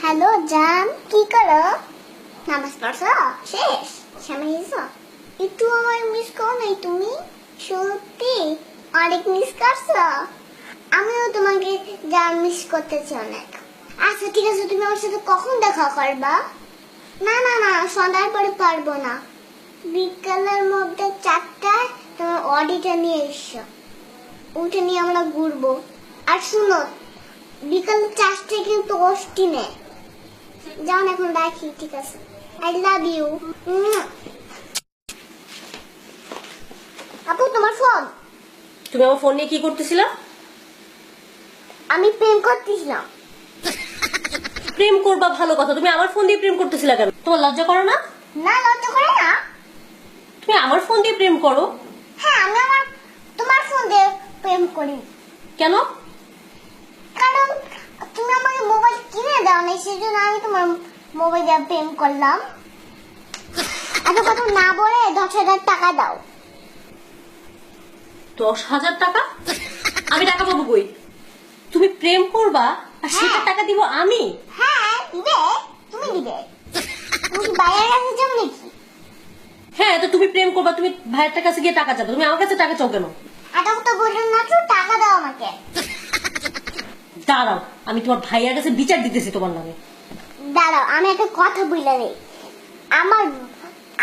Hello জান, কি করো? নামাজ পড়ছো? শেষ সময় এসো। একটু আমার মিস করো নাই তুমি? সত্যি অনেক মিস করছো। আমিও তোমাকে জান মিস করতেছি অনেক। আচ্ছা ঠিক আছে, তুমি আমার সাথে কখন দেখা করবা? না না না, সন্ধ্যার পরে পারবো না। বিকালের মধ্যে 4টায় তোমার অডিটা নিয়ে এসো। ওটা নিয়ে আমরা ঘুরবো। আর শুনো, বিকাল 4টায় কিন্তু অষ্টি নেই। যান এখন রাখি, ঠিক আছে? I love you. আপু তোমার ফোন। তুমি আমার ফোন নিয়ে কি করতেছিলা? আমি প্রেম করতেছিলাম। প্রেম করবা ভালো কথা, তুমি আমার ফোন দিয়ে প্রেম করতেছিলা কেন? তোমার লজ্জা করো না? না, লজ্জা করে না। তুমি আমার ফোন দিয়ে প্রেম করো? হ্যাঁ, আমি তোমার ফোন দিয়ে প্রেম করি। কেন? কারণ তুমি আমাকে মোবাইল কিনে দাও না, সেজন্য আমি তোমার মোবাইল দিয়ে প্রেম করলাম। এত কথা না বলে 10,000 টাকা দাও। 10,000 টাকা? আমি টাকা পাবো কই? তুমি প্রেম করবা আর সেটা টাকা দিব আমি? হ্যাঁ দিবে, তুমি দিবে। তুমি বাইরের কাছে যাও নাকি? হ্যাঁ, তো তুমি প্রেম করবা, তুমি ভাইয়ের কাছে গিয়ে টাকা চাও, তুমি আমার কাছে টাকা চাও কেন? এটা তো বললেন না তো, টাকা দাও আমাকে। দাঁড়াও, আমি তোমার ভাইয়ের কাছে বিচার দিতেছি তোমার নামে। দাঁড়াও, আমি একটা কথা বলে নেই। আমার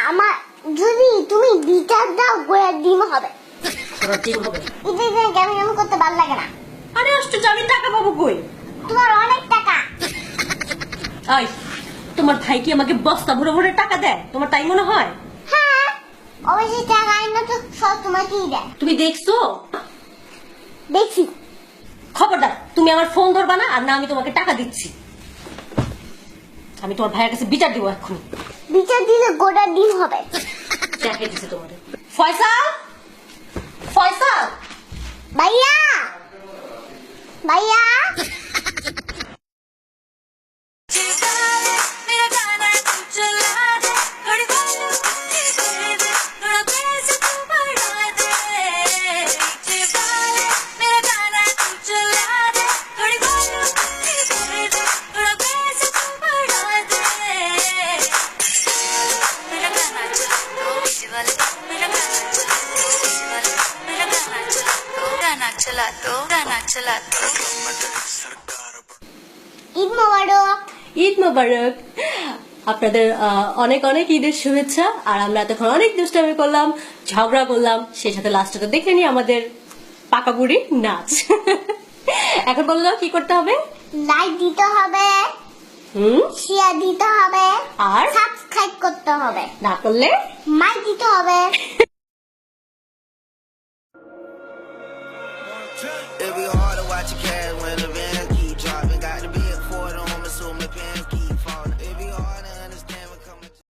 আমার যদি তুমি বিচার দাও, গোড়ার ডিম হবে। তোমার ডিম হবে? এটা কেমন কেমন করতে ভালো লাগে না। আরে আশ্চর্য, আমি টাকা পাবো কই? তোমার অনেক টাকা। আই, তোমার ভাই কি আমাকে বস্তা ভরে ভরে টাকা দেয়? তোমার তাই মনে হয়? হ্যাঁ, অবশ্যই টাকা আইনা তো সব তোমাকেই দেয়। তুমি দেখছো? দেখছি। খবরদার, তুমি আমার ফোন ধরবা না, আর না আমি তোমাকে টাকা দিচ্ছি। আমি তোমার ভাইয়ের কাছে বিচার দিব এখন। বিচার দিলে গোড়ার ডিম হবে। দেখে দিচ্ছে তোমার ফয়সাল। ফয়সাল, ভাইয়া, ভাইয়া। चला दो ঈদ মোবারক। ঈদ মোবারক। আপনাদের অনেক অনেক ঈদের শুভেচ্ছা। আর আমরা এতক্ষণ অনেক দুষ্টামি করলাম, ঝগড়া করলাম, সেই সাথে লাস্টে তো দেখে নি আমাদের পাকা বুড়ি নাচ। এখন বলে দাও কি করতে হবে? লাইক দিতে হবে, শেয়ার দিতে হবে, আর সাবস্ক্রাইব করতে হবে। না করলে মাইক দিতে হবে। It'd be hard to watch your cash when the van